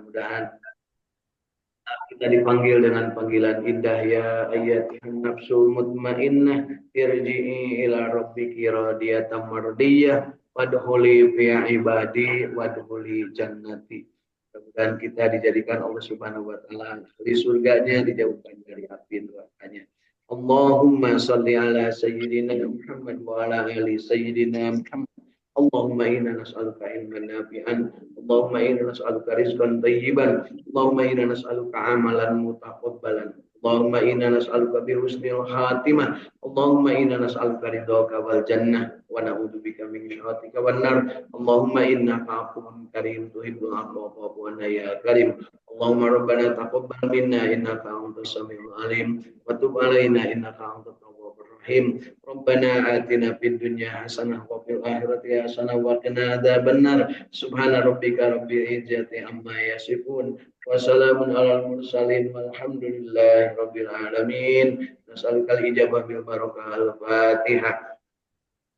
Mudah-mudahan kita dipanggil dengan panggilan indah, ya ayyatuhan nafsul mutmainnah irji'i ila rabbiki radiyatan mardiyah wadkhuli fi ibadi wadkhuli jannati. Mudah-mudahan kita dijadikan Allah Subhanahu wa taala di surganya, dijauhkan dari api nerakanya. Allahumma shalli ala sayyidina Muhammad wa ala ali sayyidina Muhammad. Allahumma inna nas'aluka ilman nafi'an, Allahumma inna nas'aluka rizqan thayyiban, Allahumma inna nas'aluka amalan mutaqabbalan, Allahumma inna nas'aluka bi husnil khatimah, Allahumma inna nas'aluka ridhaka wal jannah wa na'udzubika min syarrika wan nar. Allahumma innaka afuwwun karim tuhibbul afwa fa'fu anna ya karim. Allahumma rabbana taqabbal minna innaka antas samiul alim wa tub alaina innaka antat tawwabur rahim. Rabbana atina fid dunya hasanah wa fil akhirati hasanah wa qina adzabannar. Subhana rabbika rabbil izzati amma yasifun wa salamun alal mursalin walhamdulillahi rabbil alamin. Nas'alukal ijabah bil barakah al-Fatihah.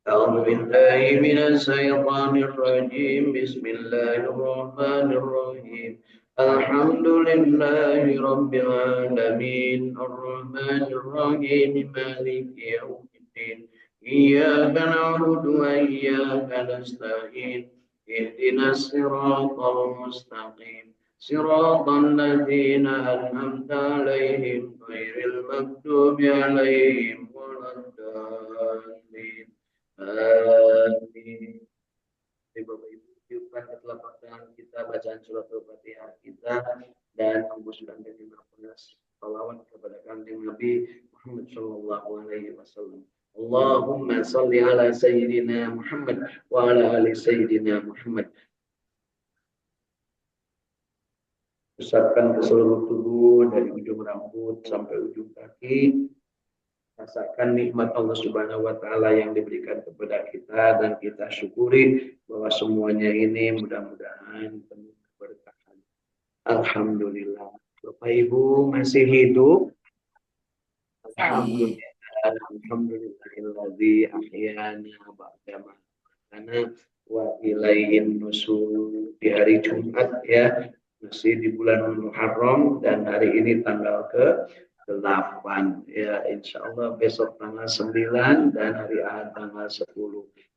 A'udzu billahi minasy syaithanir rajim. Bismillahirrahmanirrahim. Alhamdulillahi rabbil alamin. Arrahmanir rahim. Maliki yaumiddin. Iyyaka na'budu wa iyyaka nasta'in. Ihdinas siratal mustaqim. Siratal ladzina an'amta 'alaihim ghairil maghdubi 'alaihim waladdallin. Amin. Bapak Ibu, tiupkan ke telapak tangan kita bacaan surat Al-Fatihah kita dan hembuskan dari nafas salawat kepada kanjeng Nabi Muhammad sallallahu alaihi wasallam. Allahumma shalli ala sayyidina Muhammad wa ala ali sayyidina Muhammad. Usapkan ke seluruh tubuh dari ujung rambut sampai ujung kaki. Rasakan nikmat Allah Subhanahu wa taala yang diberikan kepada kita dan kita syukuri bahwa semuanya ini mudah-mudahan penuh keberkahan. Alhamdulillah. Bapak Ibu masih hidup? Alhamdulillah. Alhamdulillahilladzi ahyana ba'da ma amatana wa ilaihin nusyur. Di hari Jumat ya, masih di bulan Muharram dan hari ini tanggal ke-8 ya, insya Allah besok tanggal 9 dan hari Ahad tanggal 10.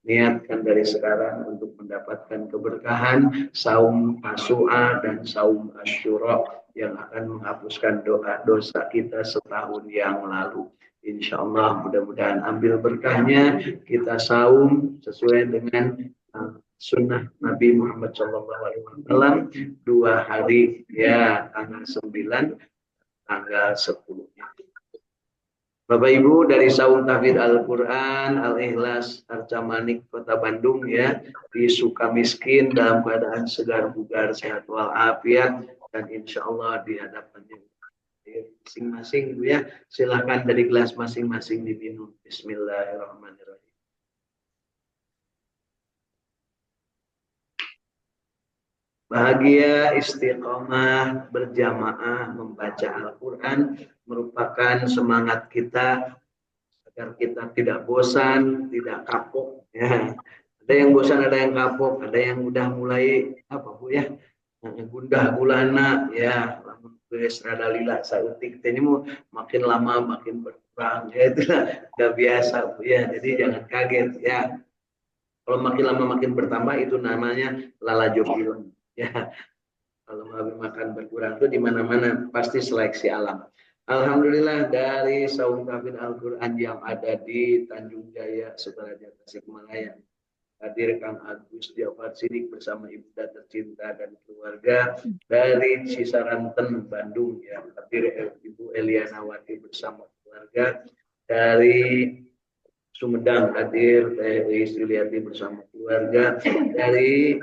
Niatkan dari sekarang untuk mendapatkan keberkahan saum Tasu'a dan saum Asyura yang akan menghapuskan doa-dosa kita setahun yang lalu. Insya Allah mudah-mudahan ambil berkahnya, kita saum sesuai dengan sunnah Nabi Muhammad SAW 2 hari ya, tanggal 9 tanggal 10. Bapak Ibu dari Saum Tahfidz Al-Quran Al-Ikhlas Arca Manik Kota Bandung ya, di Sukamiskin dalam keadaan segar bugar sehat walafiat dan insya Allah di hadapannya masing-masing ya, silahkan dari gelas masing-masing diminum. Bismillahirrahmanirrahim. Bahagia istiqomah berjamaah membaca Al-Quran merupakan semangat kita agar kita tidak bosan, tidak kapok. Ya. Ada yang bosan, ada yang kapok, ada yang udah mulai apa Bu ya, gundah gulana ya, wis rada lila sautik. Ini mau makin lama makin berkurang. Ya itulah udah biasa Bu ya. Jadi jangan kaget ya. Kalau makin lama makin bertambah itu namanya lalajobilon. Ya, kalau makan berkurang itu di mana-mana pasti seleksi alam. Alhamdulillah dari Saum Tahfidz Al-Quran yang ada di Tanjung Jaya, Sukaraja, Tasikmalaya. Hadir Kang Agus Jafar Sidik bersama ibu tercinta dan keluarga dari Cisaranten, Bandung. Ya, hadir Ibu Eliana Wati bersama keluarga dari Sumedang, hadir Teh Suliati bersama keluarga dari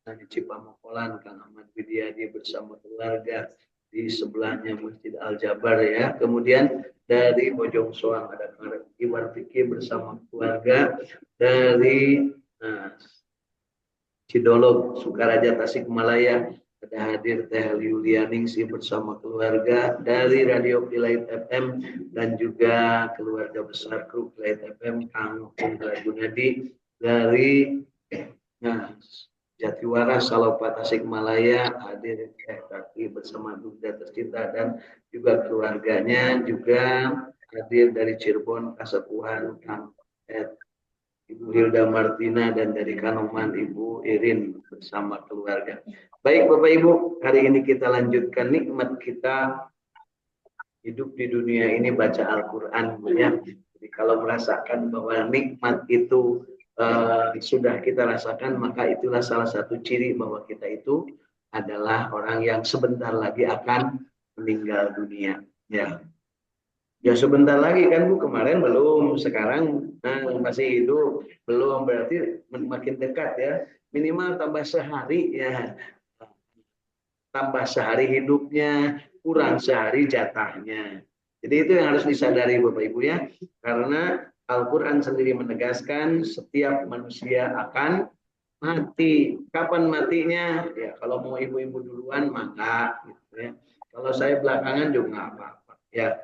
Cipamokolan, Kang Ahmad Widyadi bersama keluarga, di sebelahnya Masjid Al-Jabar ya. Kemudian dari Bojong Soang ada Kang Iwan Fikri bersama keluarga, dari Cidolog, Sukaraja, Tasikmalaya ada hadir Teh Yulianingsih bersama keluarga, dari Radio Kilaid FM dan juga keluarga besar kru Kilaid FM Kang Indra Gunadi, dari Jatiwaras, Salopata, Tasikmalaya hadir kaki bersama Duda tercinta dan juga keluarganya, juga hadir dari Cirebon, Kasepuhan, Ibu Hilda Martina, dan dari Kanoman Ibu Irin bersama keluarga. Baik Bapak Ibu, hari ini kita lanjutkan nikmat kita hidup di dunia ini baca Al-Quran ya. Jadi kalau merasakan bahwa nikmat itu sudah kita rasakan, maka itulah salah satu ciri bahwa kita itu adalah orang yang sebentar lagi akan meninggal dunia ya. Ya sebentar lagi kan Bu, kemarin belum, sekarang masih hidup, belum, berarti makin dekat ya. Minimal tambah sehari ya. Tambah sehari hidupnya, kurang sehari jatahnya. Jadi itu yang harus disadari Bapak Ibu ya. Karena Al-Quran sendiri menegaskan setiap manusia akan mati. Kapan matinya? Ya kalau mau ibu-ibu duluan maka gitu ya. Kalau saya belakangan juga nggak apa-apa. Ya,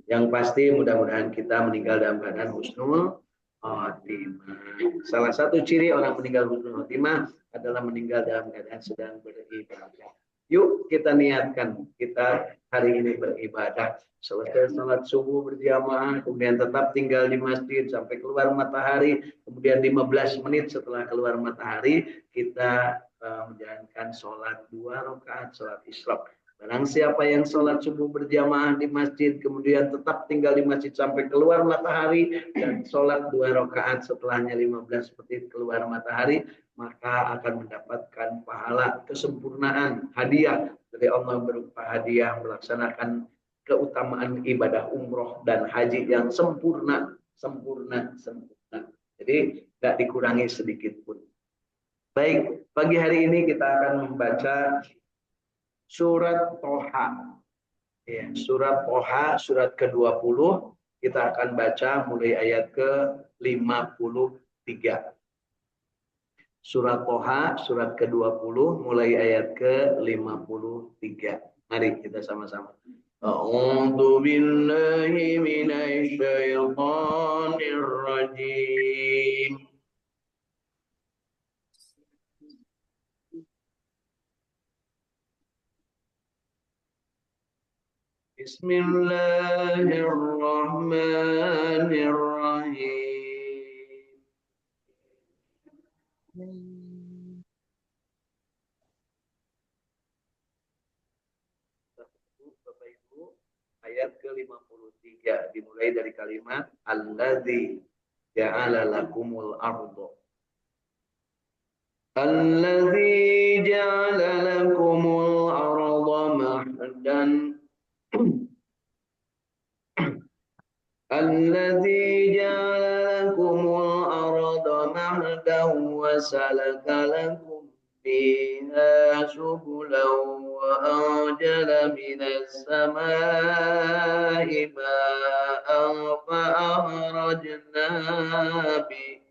yang pasti mudah-mudahan kita meninggal dalam keadaan husnul khotimah. Salah satu ciri orang meninggal husnul khotimah adalah meninggal dalam keadaan sedang beribadah. Yuk kita niatkan kita hari ini beribadah. Selesai salat subuh berjamaah, kemudian tetap tinggal di masjid sampai keluar matahari, kemudian 15 menit setelah keluar matahari kita menjalankan sholat 2 rakaat sholat isyraq. Barang siapa yang sholat subuh berjamaah di masjid, kemudian tetap tinggal di masjid sampai keluar matahari, dan sholat 2 rakaat setelahnya 15 menit keluar matahari, maka akan mendapatkan pahala kesempurnaan hadiah dari Allah berupa hadiah melaksanakan keutamaan ibadah umroh dan haji yang sempurna. Jadi tidak dikurangi sedikit pun. Baik, pagi hari ini kita akan membaca surat Toha. Ya, surat Toha, surat ke-20. Kita akan baca mulai ayat ke-53. Surat Toha, surat ke-20, mulai ayat ke-53. Mari kita sama-sama. A'udzu billahi minasy syaithanir rajim. Bismillahirrahmanirrahim. Bapak Ibu, ayat ke-53 dimulai dari kalimat Alladzi ja'ala lakumul ardo. Alladzi ja'ala lakumul arda mahdan. Alladzi ja'ala lakumul arda mahdan wa salaka lakum fiha subulan wa anjala minas samaa'i ma'an fa akhrajna bihi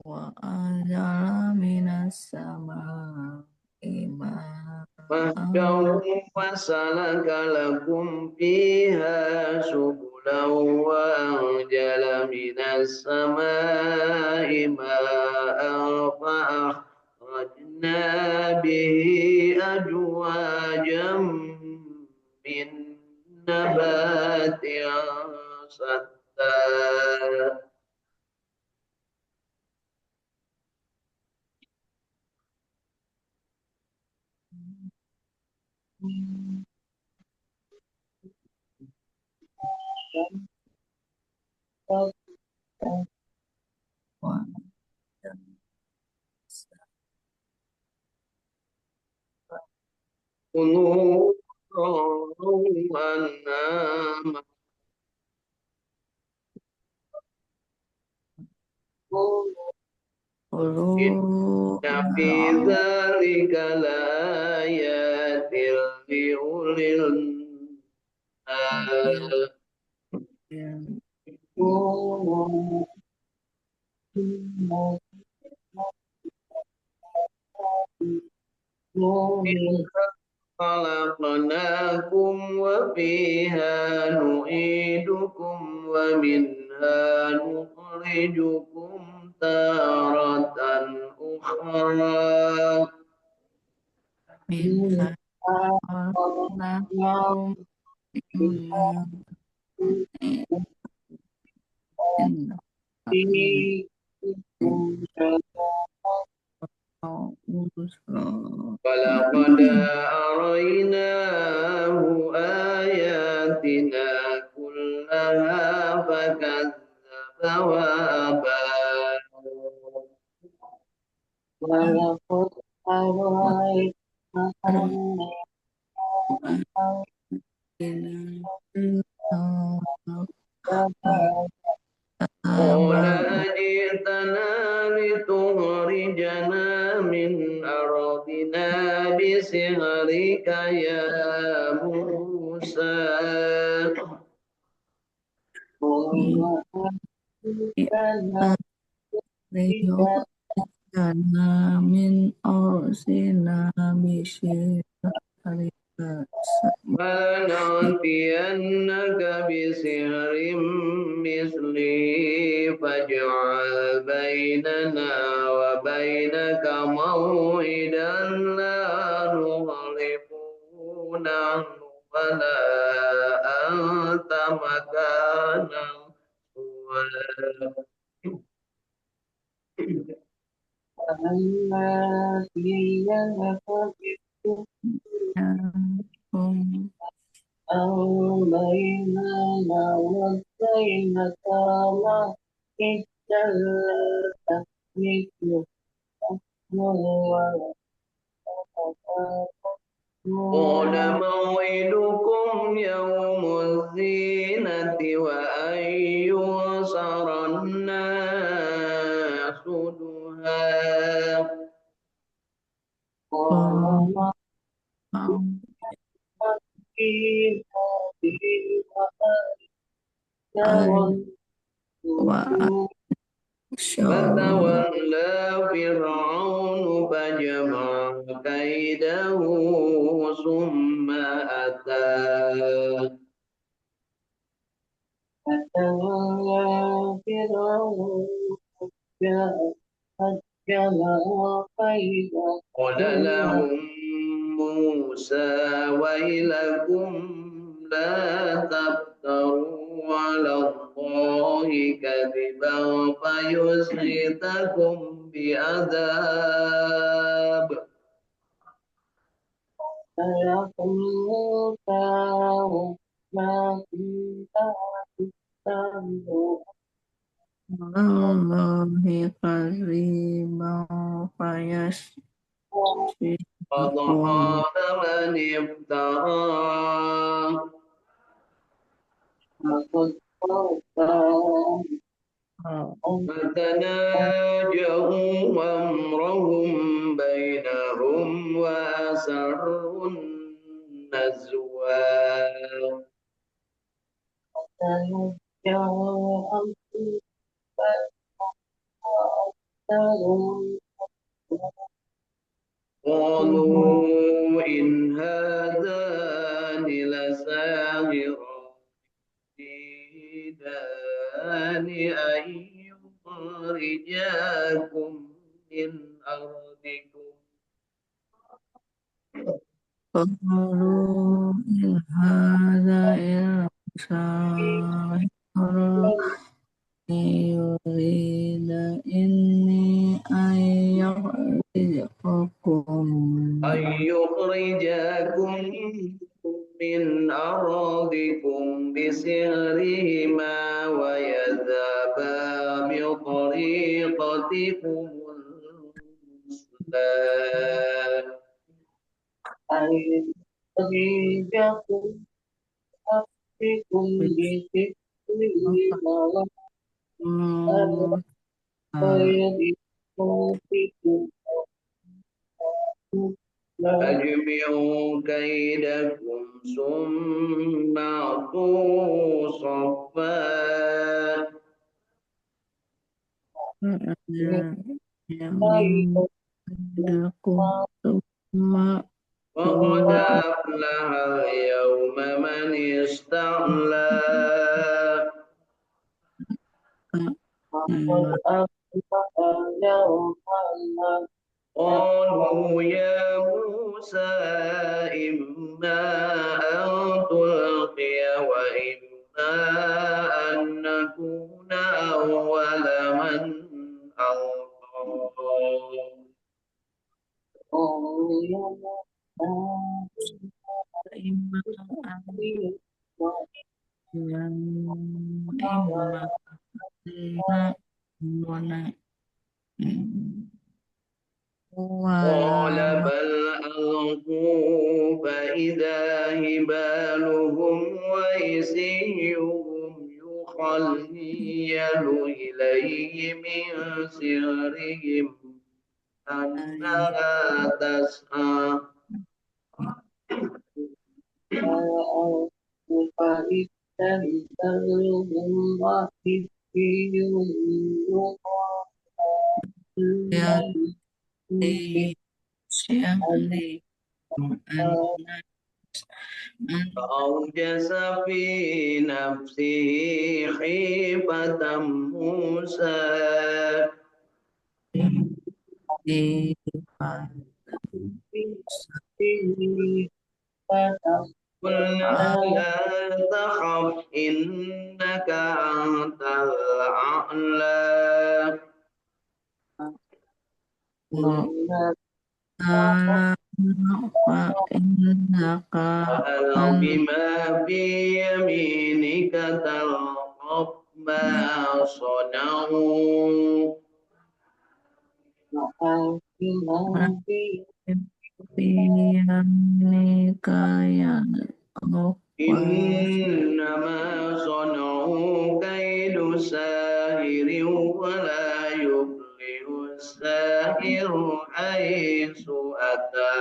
wa anzala minas samaa'i Mahdaw fasalaka lakum fiha subulan wa anjala minas samaa'i ma'an fa akhrajna bihi ajwajan min nabatin shatta. Kunu anama inna fi dzalika laayatil liulil منها خلقناكم وفيها نعيدكم ومنها نخرجكم تارة أخرى منها خلقناكم إن ولقد أريناه آياتنا كلها فكذب وأبى ولقد أريناه قال أجئتنا لتخرجنا من أرضنا بسحرك يا موسى ليخرجنا من أرضنا بشرك فلنأتينك بسحر مثله فاجعل بيننا وبينك موعدا لا نخلفه نحن ولا أنت مكانا سوى أو بيننا وبينك ما إلا تحمل قال موعدكم يوم الزينة وأن يحشر الناس ضحى قال فتولى فرعون فجمع كيده ثم أتى فتولى فرعون فجمع كيده قال لهم موسى ويلكم لا تفتروا على الله كذبا فيسحتكم بعذاب فلكم موسى ما كنت تستهزئون الله قريبا فيشفيكم من افترى فتناجوا أمرهم بينهم وأسروا النجوى قالوا إن هذان لساحران يريدان أن يخرجاكم من أرضكم قالوا إن هذا إلا ساحر يريد أن يخرجكم من أرضكم بسحرهما ويذهبا بطريقتكم المثلى أن يخرجكم بكم بسحرهما ويذهبا فأجمعوا كيدكم ثم أعطوا صفا lakum thumma وقد أفلح اليوم من استعلى قالوا يا موسى إما أن تلقي وإما أن نكون أول من ألقى imma yang imma na قال wala بل ألقوا فإذا هبالهم وعصيهم يخيل إليه من سحرهم أنها تسعى ya di siang hari anak فأوجس في نفسه خيفة موسى di قلنا لا تخف إنك أنت الأعلى innaka وألق ما في يمينك تلقف ما صنعوا ya إنما صنعوا كيد ساهر ولا يفلح الساهر حيث أتى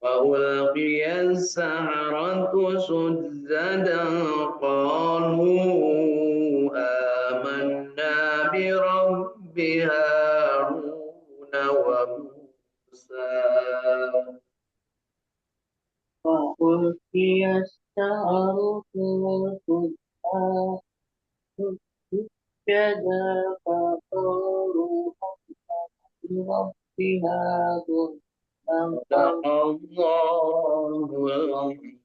وألقي السحرة سجدا قالوا آمنا برب هارون وموسى صدق الله العظيم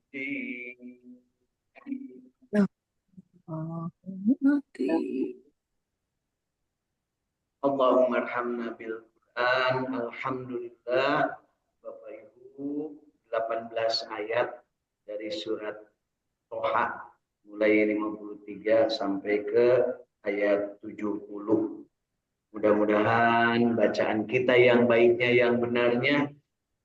Allahumma arhamna bil Quran. Alhamdulillah. Bapak Ibu, 18 ayat dari surat Toha mulai 53 sampai ke ayat 70. Mudah-mudahan bacaan kita yang baiknya, yang benarnya,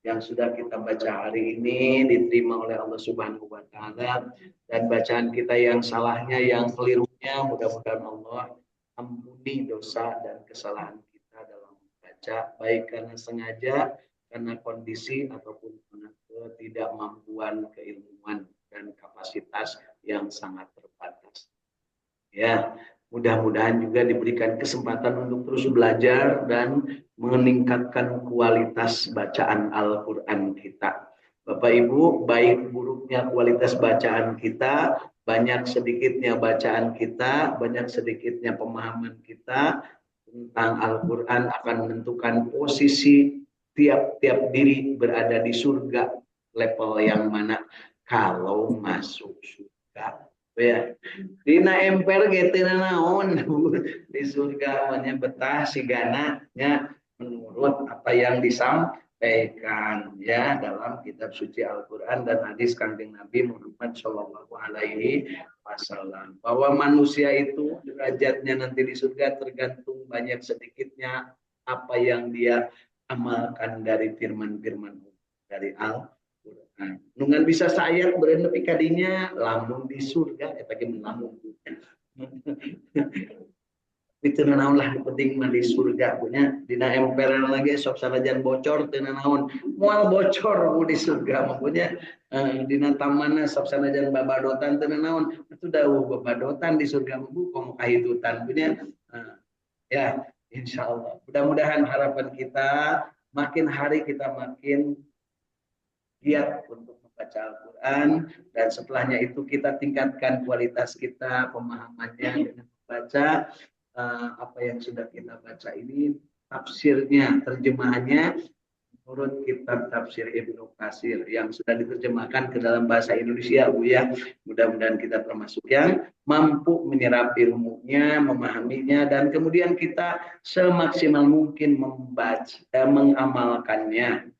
yang sudah kita baca hari ini diterima oleh Allah Subhanahu wa taala, dan bacaan kita yang salahnya, yang kelirunya, mudah-mudahan Allah ampuni dosa dan kesalahan kita dalam membaca, baik karena sengaja, karena kondisi, ataupun karena ketidakmampuan, keilmuan dan kapasitas yang sangat terbatas. Ya, mudah-mudahan juga diberikan kesempatan untuk terus belajar dan meningkatkan kualitas bacaan Al-Quran kita. Bapak Ibu, baik buruknya kualitas bacaan kita, banyak sedikitnya bacaan kita, banyak sedikitnya pemahaman kita tentang Al-Quran akan menentukan posisi tiap-tiap diri berada di surga level yang mana kalau masuk surga. Ya, dina emper gitu naon di surga namanya betah si gana nya menurut apa yang disampaikan ya dalam kitab suci Al-Qur'an dan hadis Kanjeng Nabi Muhammad Shallallahu alaihi wasallam, bahwa manusia itu derajatnya nanti di surga tergantung banyak sedikitnya apa yang dia amalkan dari firman-firman dari Al-Qur'an. Nungan bisa sayat berenepi kadinya lamun di surga eta ge lamun. itu naon lah penting mah di surga punya dina emperan lagi sok sanajan bocor teu naon moal bocor bu di surga mah punya dina tamanna sok sanajan babadotan teu naon itu dawuh babadotan di surga mah bu komo kahitutan punya ya insyaallah mudah-mudahan harapan kita makin hari kita makin giat untuk membaca Al-Quran dan setelahnya itu kita tingkatkan kualitas kita pemahamannya dengan membaca apa yang sudah kita baca ini tafsirnya, terjemahannya menurut kitab tafsir Ibnu Katsir yang sudah diterjemahkan ke dalam bahasa Indonesia Bu ya. Mudah-mudahan kita termasuk yang mampu menyerap ilmunya, memahaminya dan kemudian kita semaksimal mungkin membaca, mengamalkannya.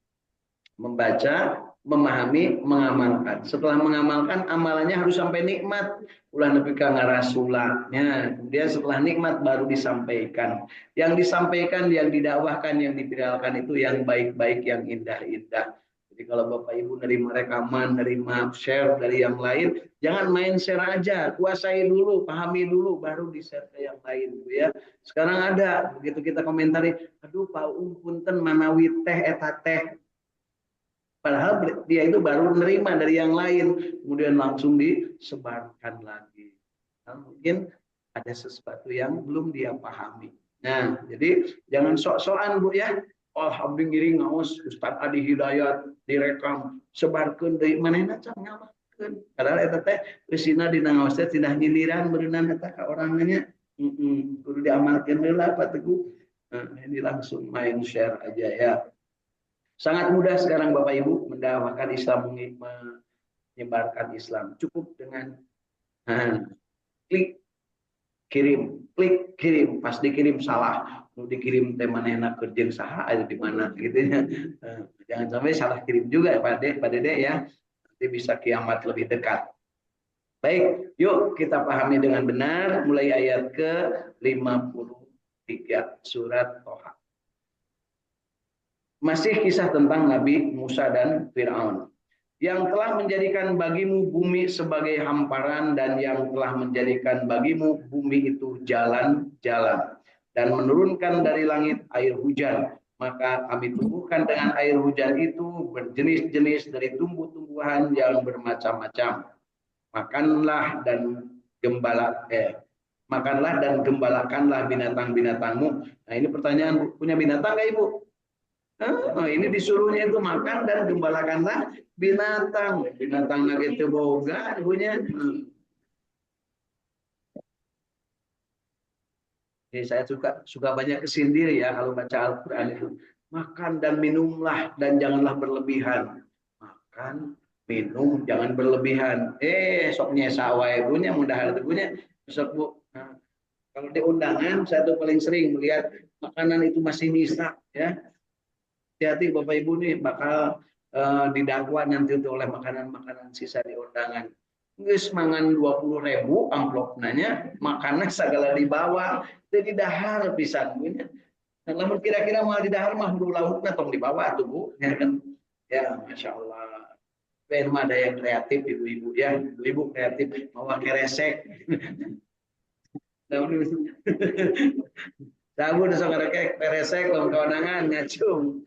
Membaca, memahami, mengamalkan. Setelah mengamalkan, amalannya harus sampai nikmat. Ulah nepi ka ngarasulanya. Kemudian setelah nikmat baru disampaikan. Yang disampaikan, yang didakwahkan, yang dipiralkan itu yang baik-baik, yang indah-indah. Jadi kalau Bapak Ibu nerima rekaman, nerima share dari yang lain, jangan main share aja, kuasai dulu, pahami dulu, baru di-share ke yang lain, Bu ya. Sekarang ada, begitu kita komentari, aduh Pak punten manawi teh eta teh. Padahal dia itu baru menerima dari yang lain, kemudian langsung disebarkan lagi. Nah, mungkin ada sesuatu yang belum dia pahami. Nah, jadi jangan sok-sokan Bu ya. Oh, abdi ngiring ngaos Ustaz Adi Hidayat direkam, sebarkeun deui manehna can ngamalkeun. Padahal eta teh eusina dina ngaos teh tina nyindiran beunang eta ka orangnya. Kudu diamalkeun heula Pak Teguh. Nah, ini langsung main share aja ya. Sangat mudah sekarang Bapak Ibu mendakwakan Islam, menyebarkan Islam. Cukup dengan klik kirim, pas dikirim salah, mau dikirim teh manehna kerjeng saha ada di mana gitu ya. Jangan sampai salah kirim juga ya Pak Dede ya. Nanti bisa kiamat lebih dekat. Baik, yuk kita pahami dengan benar mulai ayat ke-53 surat Toha. Masih kisah tentang Nabi Musa dan Fir'aun. Yang telah menjadikan bagimu bumi sebagai hamparan dan yang telah menjadikan bagimu bumi itu jalan-jalan. Dan menurunkan dari langit air hujan. Maka kami tumbuhkan dengan air hujan itu berjenis-jenis dari tumbuh-tumbuhan yang bermacam-macam. Makanlah dan gembalakanlah binatang-binatangmu. Nah ini pertanyaan, punya binatang nggak Ibu? Ini disuruhnya itu makan dan gembalakanlah binatang. Binatang lagi itu boga punya. Jadi saya suka banyak kesindir ya kalau baca Al-Quran itu. Makan dan minumlah dan janganlah berlebihan. Makan, minum, jangan berlebihan. Sok nyesa wae punya mudah punya. Besok Bu. Nah, kalau di undangan saya tuh paling sering melihat makanan itu masih nyisa ya. Hati-hati Bapak Ibu nih bakal didakwa nanti oleh makanan-makanan sisa di undangan. Geus mangan 20.000 amplop nanya, makanan segala dibawa, jadi dahar pisan punya. Namun kira-kira mau didahar mah hulu laukna tong dibawa tuh Bu. Ya kan? Ya Masya Allah. Memang ada yang kreatif ibu-ibu ya, ibu-ibu kreatif mau pakai resek. Sabun sok rekek beresek lawan kawanangan ngacung.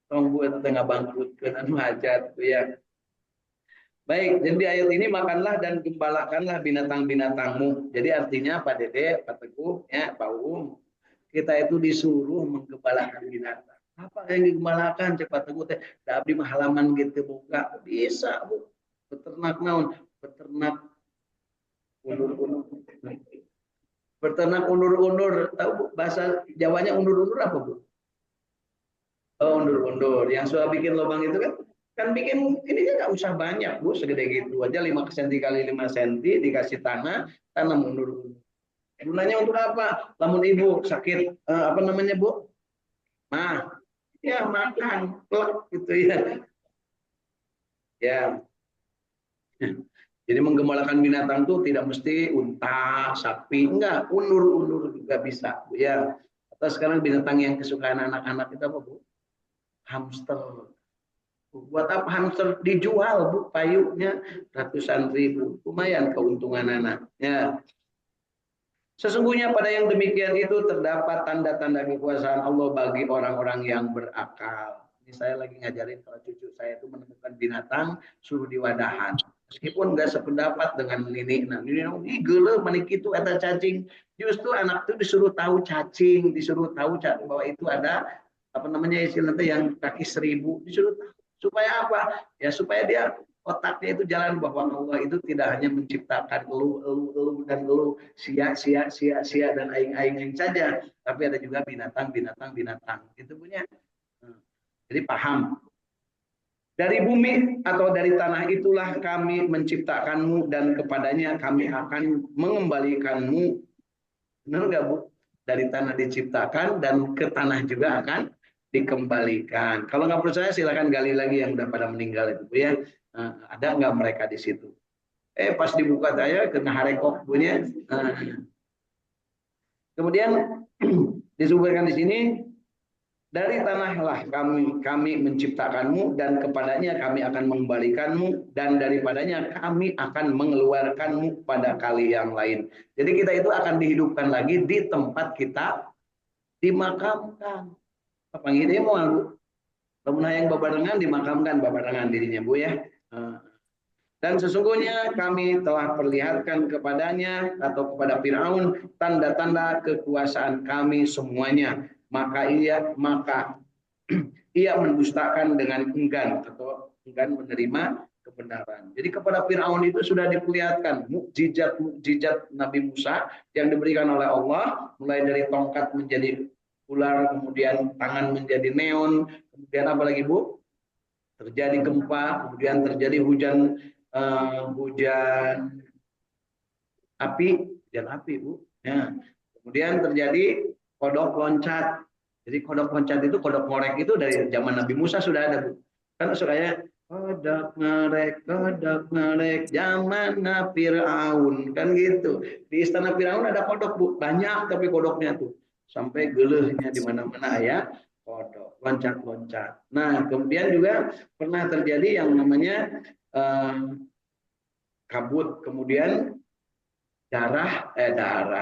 Tong Bu itu tengah bangkrutkeun anu hajat ya. Baik, jadi di ayat ini makanlah dan gembalakanlah binatang-binatangmu. Jadi artinya Pak Dede, Pak Teguh, ya Pak Umum, kita itu disuruh menggembalakan binatang. Apa yang digembalakan Pak Teguh teh? Da abdi mah halaman gitu buka. Bisa Bu. Beternak naon? Beternak undur-undur. Beternak undur-undur. Tahu Bu bahasa Jawanya undur-undur apa Bu? Oh, undur-undur. Yang suka bikin lubang itu kan bikin ini nggak usah banyak Bu, segede gitu aja 5 cm kali 5 cm dikasih tanam undur-undur. Gunanya untuk apa? Lamun ibu sakit apa namanya Bu? Ya makan, plek gitu ya. Ya. Jadi menggembalakan binatang itu tidak mesti unta, sapi, enggak, undur-undur juga bisa Bu ya. Atau sekarang binatang yang kesukaan anak-anak itu apa Bu? Hamster. Buat apa hamster dijual Bu, payungnya ratusan ribu, lumayan keuntungan anak ya. Sesungguhnya pada yang demikian itu terdapat tanda-tanda kekuasaan Allah bagi orang-orang yang berakal. Ini saya lagi ngajarin kalau cucu saya itu menemukan binatang, suruh diwadahan. Meskipun nggak sependapat dengan Nini. Nah, Nini gele manik itu ada cacing. Justru anak itu disuruh tahu cacing, disuruh tahu bahwa itu ada apa namanya istilahnya yang kaki 1000, disuruh tahu. Supaya apa? Ya supaya dia otaknya itu jalan bahwa Allah itu tidak hanya menciptakan elu dan elu sia dan aing-aing saja, tapi ada juga binatang. Itu punya. Jadi paham. Dari bumi atau dari tanah itulah kami menciptakanmu dan kepadanya kami akan mengembalikanmu. Benar nggak Bu? Dari tanah diciptakan dan ke tanah juga akan dikembalikan. Kalau nggak percaya silakan gali lagi yang udah pada meninggal itu Bu ya. Ada nggak mereka di situ? Pas dibuka saya kena harekok punya. Kemudian disebutkan di sini dari tanahlah kami menciptakanmu dan kepadanya kami akan mengembalikanmu dan daripadanya kami akan mengeluarkanmu pada kali yang lain. Jadi kita itu akan dihidupkan lagi di tempat kita dimakamkan. Apa gitu mau Bu? Lamun yang babarengan dimakamkan babarengan dirinya Bu ya. Dan sesungguhnya kami telah perlihatkan kepadanya atau kepada Firaun tanda-tanda kekuasaan kami semuanya. Maka ia mendustakan dengan enggan atau enggan menerima kebenaran. Jadi kepada Firaun itu sudah diperlihatkan mukjizat Nabi Musa yang diberikan oleh Allah, mulai dari tongkat menjadi ular, kemudian tangan menjadi neon, kemudian apa lagi Bu? Terjadi gempa, kemudian terjadi hujan hujan api Bu. Ya. Kemudian terjadi kodok loncat. Jadi kodok loncat itu kodok ngorek itu dari zaman Nabi Musa sudah ada Bu. Kan sukanya kodok ngerek zaman Firaun kan gitu. Di istana Firaun ada kodok Bu, banyak tapi kodoknya tuh sampai gelehnya di mana-mana ya kodok loncat-loncat. Nah kemudian juga pernah terjadi yang namanya kabut, kemudian darah,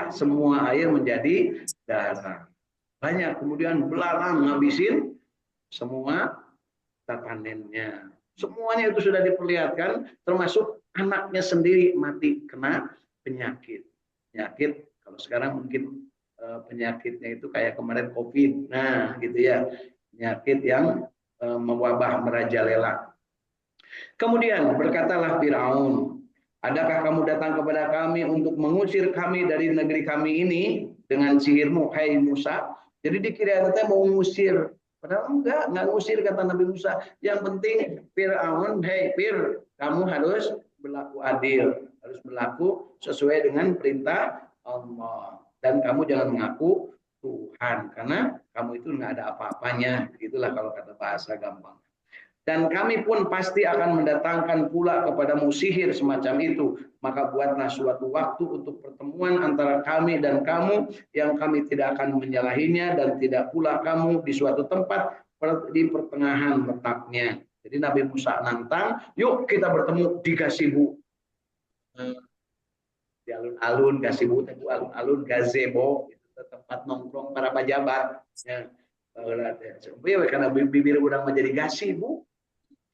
semua air menjadi darah. Banyak, kemudian belalang ngabisin semua tatanennya. Semuanya itu sudah diperlihatkan, termasuk anaknya sendiri mati kena penyakit. Penyakit, kalau sekarang mungkin penyakitnya itu kayak kemarin COVID. Nah, gitu ya. Penyakit yang mewabah merajalela. Kemudian berkatalah Firaun, adakah kamu datang kepada kami untuk mengusir kami dari negeri kami ini dengan sihirmu, hai Musa? Jadi dikira katanya mau mengusir, padahal enggak ngusir kata Nabi Musa. Yang penting Firaun, hei Fir, kamu harus berlaku adil, harus berlaku sesuai dengan perintah Allah. Dan kamu jangan mengaku Tuhan, karena kamu itu enggak ada apa-apanya. Itulah kalau kata bahasa gampang. Dan kami pun pasti akan mendatangkan pula kepadamu sihir semacam itu. Maka buatlah suatu waktu untuk pertemuan antara kami dan kamu yang kami tidak akan menyalahinya dan tidak pula kamu di suatu tempat di pertengahan letaknya. Jadi Nabi Musa nantang, yuk kita bertemu di Gasibu. Di alun-alun Gasibu, itu alun-alun gazebo, itu tempat nongkrong para pejabat. Ya. Karena bibir orang menjadi Gasibu.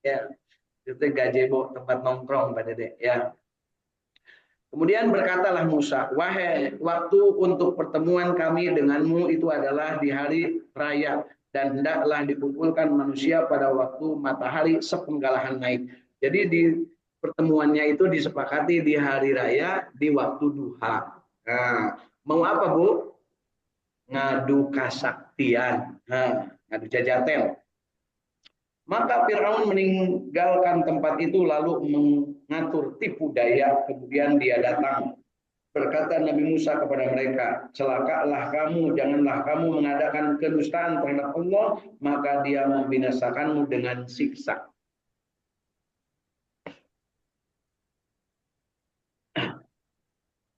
Ya, itu gazebo tempat nongkrong pada dek ya. Kemudian berkatalah Musa, wahai waktu untuk pertemuan kami denganmu itu adalah di hari raya dan hendaklah dikumpulkan manusia pada waktu matahari sepenggalahan naik. Jadi di pertemuannya itu disepakati di hari raya di waktu duha. Nah, mau apa Bu? Ngadu kasaktian, ngadu jajaten. Maka Firaun meninggalkan tempat itu lalu mengatur tipu daya. Kemudian dia datang. Berkata Nabi Musa kepada mereka, celakalah kamu, janganlah kamu mengadakan kedustaan terhadap Allah, maka dia membinasakanmu dengan siksa.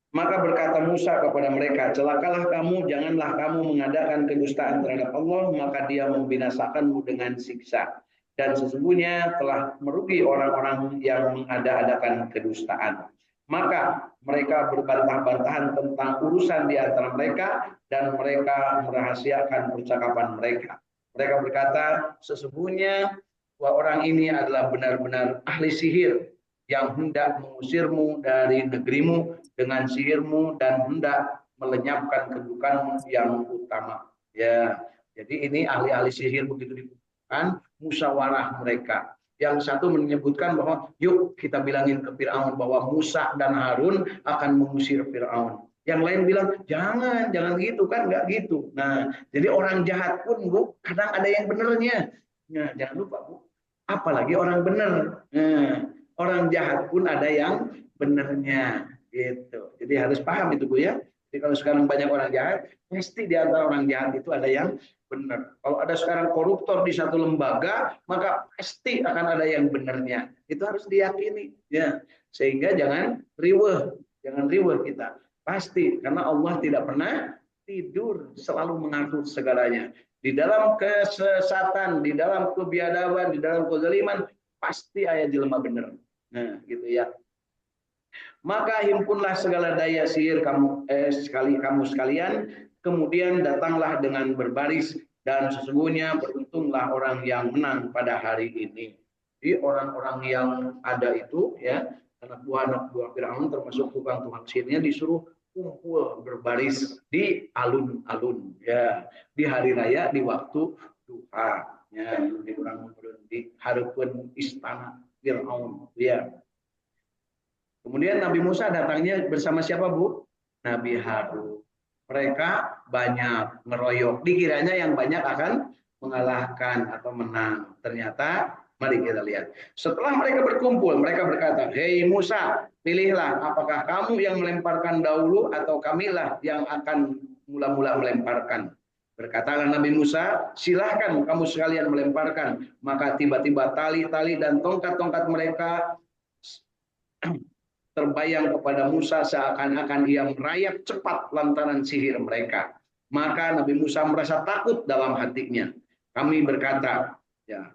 Maka berkata Musa kepada mereka, celakalah kamu, janganlah kamu mengadakan kedustaan terhadap Allah, maka dia membinasakanmu dengan siksa. Dan sesungguhnya telah merugi orang-orang yang mengada-adakan kedustaan. Maka mereka berbantah-bantahan tentang urusan di antara mereka dan mereka merahasiakan percakapan mereka. Mereka berkata, sesungguhnya dua orang ini adalah benar-benar ahli sihir yang hendak mengusirmu dari negerimu dengan sihirmu dan hendak melenyapkan kedudukanmu yang utama. Ya, jadi ini ahli-ahli sihir begitu dibutuhkan musyawarah mereka. Yang satu menyebutkan bahwa yuk kita bilangin ke Firaun bahwa Musa dan Harun akan mengusir Firaun. Yang lain bilang jangan gitu kan, nggak gitu. Nah, jadi orang jahat pun Bu kadang ada yang benernya. Nah, jangan lupa Bu, apalagi orang bener. Nah, orang jahat pun ada yang benernya gitu. Jadi harus paham itu Bu ya. Jadi kalau sekarang banyak orang jahat, pasti di antara orang jahat itu ada yang benar. Kalau ada sekarang koruptor di satu lembaga, maka pasti akan ada yang benarnya. Itu harus diyakini, ya. Sehingga jangan riweh kita. Pasti karena Allah tidak pernah tidur, selalu mengatur segalanya. Di dalam kesesatan, di dalam kebiadaban, di dalam kezaliman, pasti ayat jelema benar. Nah, gitu ya. Maka himpunlah segala daya sihir kamu sekalian, kemudian datanglah dengan berbaris, dan sesungguhnya beruntunglah orang yang menang pada hari ini. Jadi orang-orang yang ada itu ya, anak buah Firaun termasuk tukang sihirnya disuruh kumpul berbaris di alun-alun ya, di hari raya di waktu duha ya, di hareupeun istana Firaun ya. Kemudian Nabi Musa datangnya bersama siapa Bu? Nabi Harun. Mereka banyak ngeroyok. Dikiranya yang banyak akan mengalahkan atau menang. Ternyata mari kita lihat. Setelah mereka berkumpul, mereka berkata, "Hei Musa, pilihlah apakah kamu yang melemparkan dahulu atau kamilah yang akan mula-mula melemparkan." Berkatalah Nabi Musa, "Silahkan kamu sekalian melemparkan." Maka tiba-tiba tali-tali dan tongkat-tongkat mereka terbayang kepada Musa seakan-akan ia merayap cepat lantaran sihir mereka. Maka Nabi Musa merasa takut dalam hatinya. Kami berkata, ya,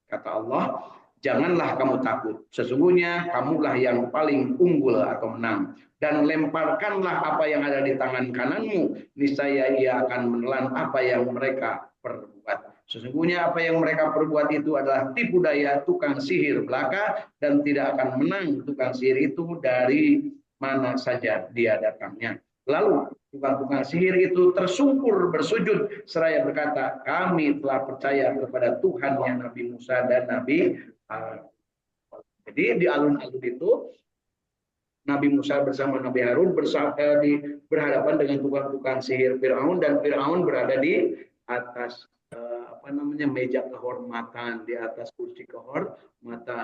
kata Allah, janganlah kamu takut. Sesungguhnya kamulah yang paling unggul atau menang. Dan lemparkanlah apa yang ada di tangan kananmu. Niscaya ia akan menelan apa yang mereka perbuat. Sesungguhnya apa yang mereka perbuat itu adalah tipu daya tukang sihir belaka, dan tidak akan menang tukang sihir itu dari mana saja dia datangnya. Lalu tukang-tukang sihir itu tersungkur bersujud seraya berkata, kami telah percaya kepada Tuhannya Nabi Musa dan Nabi Harun. Jadi di alun-alun itu Nabi Musa bersama Nabi Harun berhadapan dengan tukang-tukang sihir Firaun, dan Firaun berada di atas meja kehormatan, di atas kursi kehormatan.